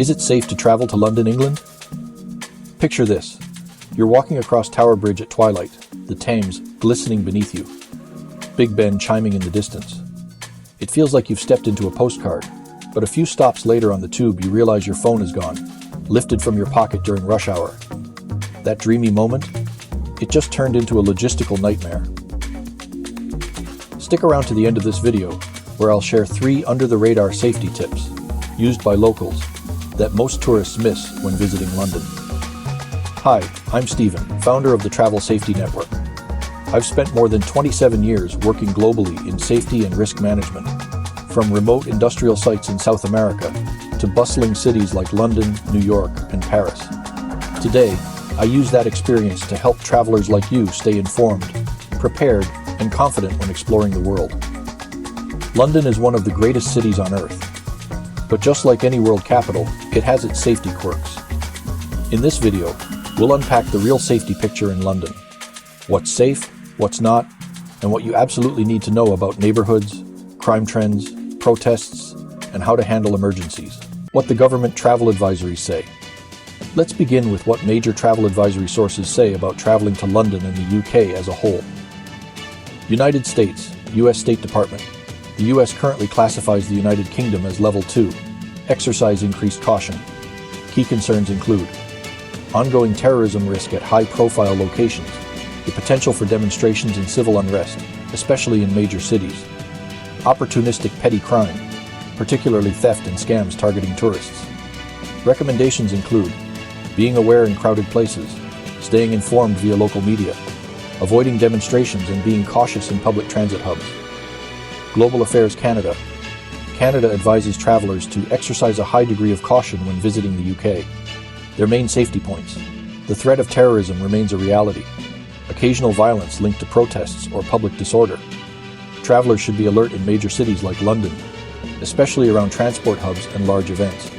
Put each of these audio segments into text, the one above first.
Is it safe to travel to London, England? Picture this. You're walking across Tower Bridge at twilight, the Thames glistening beneath you, Big Ben chiming in the distance. It feels like you've stepped into a postcard, but a few stops later on the tube you realize your phone is gone, lifted from your pocket during rush hour. That dreamy moment? It just turned into a logistical nightmare. Stick around to the end of this video, where I'll share 3 under-the-radar safety tips used by locals that most tourists miss when visiting London. Hi, I'm Stephen, founder of the Travel Safety Network. I've spent more than 27 years working globally in safety and risk management, from remote industrial sites in South America to bustling cities like London, New York, and Paris. Today, I use that experience to help travelers like you stay informed, prepared, and confident when exploring the world. London is one of the greatest cities on Earth, but just like any world capital, it has its safety quirks. In this video, we'll unpack the real safety picture in London. What's safe, what's not, and what you absolutely need to know about neighborhoods, crime trends, protests, and how to handle emergencies. What the government travel advisories say. Let's begin with what major travel advisory sources say about traveling to London and the UK as a whole. United States, US State Department. The US currently classifies the United Kingdom as Level 2. Exercise increased caution. Key concerns include ongoing terrorism risk at high-profile locations, the potential for demonstrations and civil unrest, especially in major cities, opportunistic petty crime, particularly theft and scams targeting tourists. Recommendations include being aware in crowded places, staying informed via local media, avoiding demonstrations and being cautious in public transit hubs. Global Affairs Canada. Canada advises travelers to exercise a high degree of caution when visiting the UK. Their main safety points. The threat of terrorism remains a reality. Occasional violence linked to protests or public disorder. Travelers should be alert in major cities like London, especially around transport hubs and large events.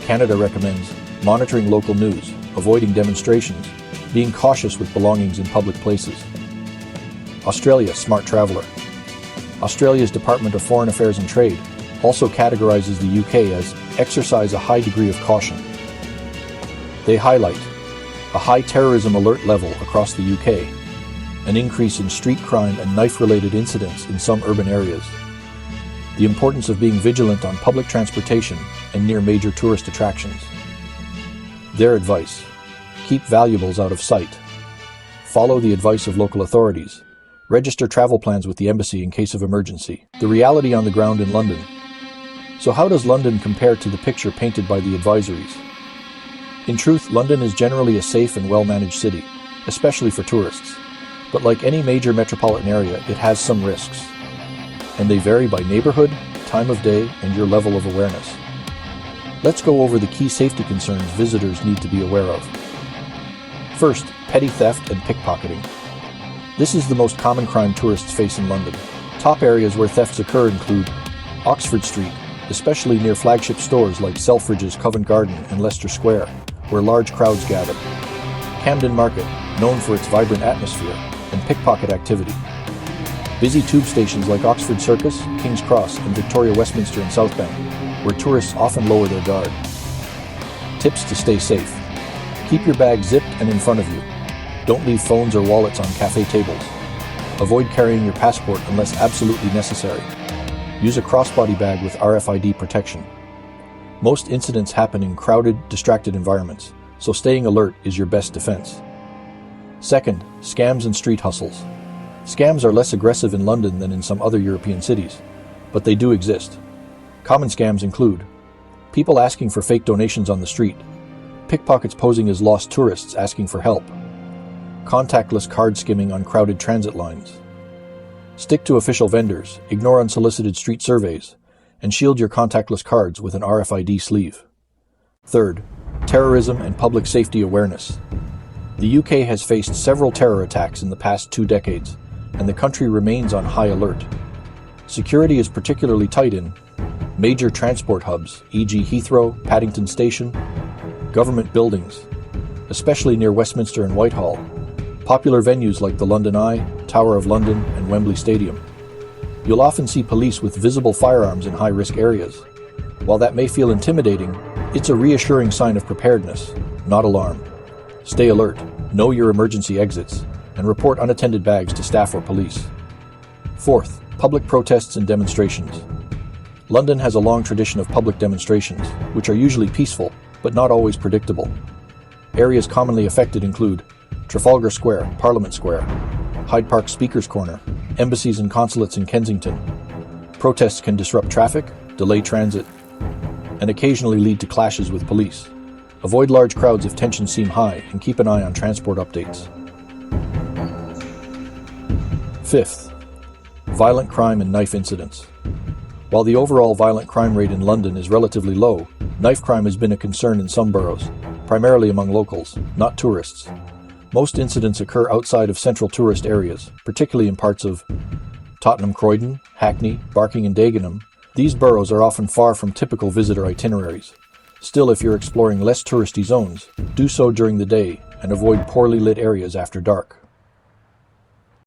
Canada recommends monitoring local news, avoiding demonstrations, being cautious with belongings in public places. Australia Smart Traveller. Australia's Department of Foreign Affairs and Trade also categorizes the UK as exercise a high degree of caution. They highlight a high terrorism alert level across the UK, an increase in street crime and knife-related incidents in some urban areas, the importance of being vigilant on public transportation and near major tourist attractions. Their advice: keep valuables out of sight. Follow the advice of local authorities. Register travel plans with the embassy in case of emergency. The reality on the ground in London. So how does London compare to the picture painted by the advisories? In truth, London is generally a safe and well-managed city, especially for tourists. But like any major metropolitan area, it has some risks. And they vary by neighborhood, time of day, and your level of awareness. Let's go over the key safety concerns visitors need to be aware of. First, petty theft and pickpocketing. This is the most common crime tourists face in London. Top areas where thefts occur include Oxford Street, especially near flagship stores like Selfridges, Covent Garden, and Leicester Square, where large crowds gather. Camden Market, known for its vibrant atmosphere and pickpocket activity. Busy tube stations like Oxford Circus, King's Cross, and Victoria Westminster and South Bank, where tourists often lower their guard. Tips to stay safe. Keep your bag zipped and in front of you. Don't leave phones or wallets on cafe tables. Avoid carrying your passport unless absolutely necessary. Use a crossbody bag with RFID protection. Most incidents happen in crowded, distracted environments, so staying alert is your best defense. Second, scams and street hustles. Scams are less aggressive in London than in some other European cities, but they do exist. Common scams include people asking for fake donations on the street, pickpockets posing as lost tourists asking for help, contactless card skimming on crowded transit lines. Stick to official vendors, ignore unsolicited street surveys, and shield your contactless cards with an RFID sleeve. Third, terrorism and public safety awareness. The UK has faced several terror attacks in the past 2 decades, and the country remains on high alert. Security is particularly tight in major transport hubs, e.g. Heathrow, Paddington Station, government buildings, especially near Westminster and Whitehall, popular venues like the London Eye, Tower of London, and Wembley Stadium. You'll often see police with visible firearms in high-risk areas. While that may feel intimidating, It's a reassuring sign of preparedness, not alarm. Stay alert, know your emergency exits, and report unattended bags to staff or police. Fourth, public protests and demonstrations. London has a long tradition of public demonstrations, which are usually peaceful, but not always predictable. Areas commonly affected include Trafalgar Square, Parliament Square, Hyde Park Speaker's Corner, embassies and consulates in Kensington. Protests can disrupt traffic, delay transit, and occasionally lead to clashes with police. Avoid large crowds if tensions seem high and keep an eye on transport updates. Fifth, violent crime and knife incidents. While the overall violent crime rate in London is relatively low, knife crime has been a concern in some boroughs, primarily among locals, not tourists. Most incidents occur outside of central tourist areas, particularly in parts of Tottenham Croydon, Hackney, Barking and Dagenham. These boroughs are often far from typical visitor itineraries. Still, if you're exploring less touristy zones, do so during the day and avoid poorly lit areas after dark.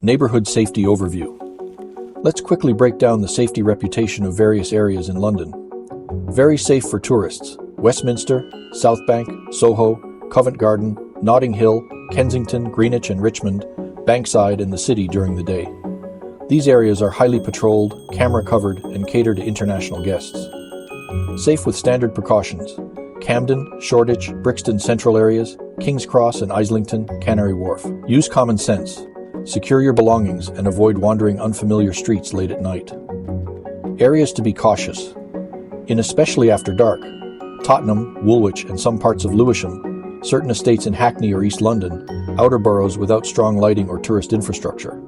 Neighborhood safety overview. Let's quickly break down the safety reputation of various areas in London. Very safe for tourists: Westminster, South Bank, Soho, Covent Garden, Notting Hill, Kensington, Greenwich and Richmond, Bankside and the City during the day. These areas are highly patrolled, camera-covered, and cater to international guests. Safe with standard precautions: Camden, Shoreditch, Brixton Central areas, King's Cross and Islington, Canary Wharf. Use common sense. Secure your belongings and avoid wandering unfamiliar streets late at night. Areas to be cautious. In especially after dark, Tottenham, Woolwich and some parts of Lewisham, certain estates in Hackney or East London, outer boroughs without strong lighting or tourist infrastructure.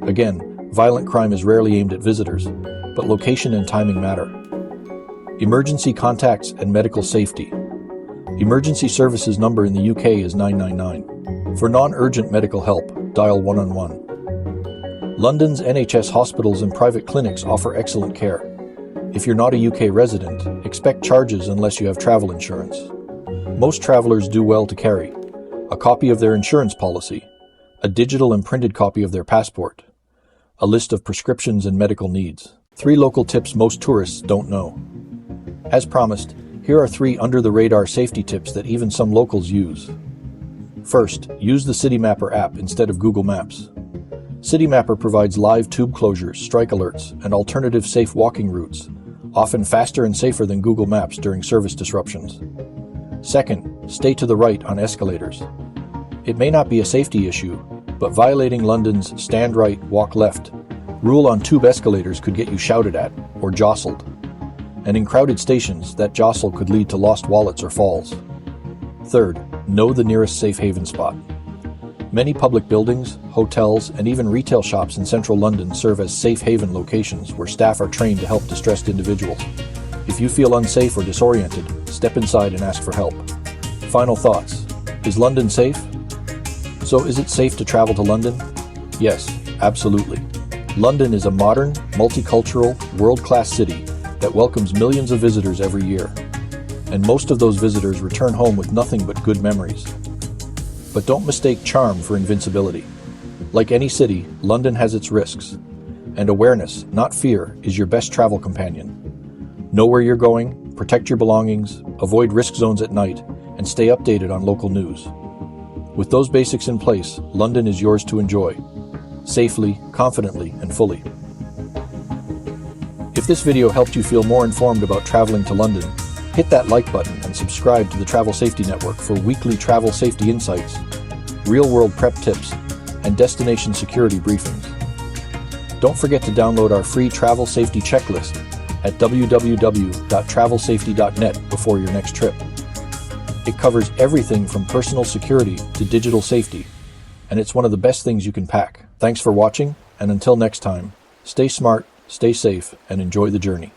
Again, violent crime is rarely aimed at visitors, but location and timing matter. Emergency contacts and medical safety. Emergency services number in the UK is 999. For non-urgent medical help, dial 111. London's NHS hospitals and private clinics offer excellent care. If you're not a UK resident, expect charges unless you have travel insurance. Most travelers do well to carry a copy of their insurance policy, a digital and printed copy of their passport, a list of prescriptions and medical needs. 3 local tips most tourists don't know. As promised, here are 3 under-the-radar safety tips that even some locals use. First, use the Citymapper app instead of Google Maps. Citymapper provides live tube closures, strike alerts, and alternative safe walking routes, often faster and safer than Google Maps during service disruptions. Second, stay to the right on escalators. It may not be a safety issue, but violating London's stand right, walk left rule on tube escalators could get you shouted at or jostled. And in crowded stations, that jostle could lead to lost wallets or falls. Third, know the nearest safe haven spot. Many public buildings, hotels, and even retail shops in central London serve as safe haven locations where staff are trained to help distressed individuals. If you feel unsafe or disoriented, step inside and ask for help. Final thoughts. Is London safe? So is it safe to travel to London? Yes, absolutely. London is a modern, multicultural, world-class city that welcomes millions of visitors every year. And most of those visitors return home with nothing but good memories. But don't mistake charm for invincibility. Like any city, London has its risks. And awareness, not fear, is your best travel companion. Know where you're going, protect your belongings, avoid risk zones at night, and stay updated on local news. With those basics in place, London is yours to enjoy. Safely, confidently, and fully. If this video helped you feel more informed about traveling to London, hit that like button and subscribe to the Travel Safety Network for weekly travel safety insights, real-world prep tips, and destination security briefings. Don't forget to download our free travel safety checklist at www.travelsafety.net before your next trip. It covers everything from personal security to digital safety, and it's one of the best things you can pack. Thanks for watching, and until next time, stay smart, stay safe, and enjoy the journey.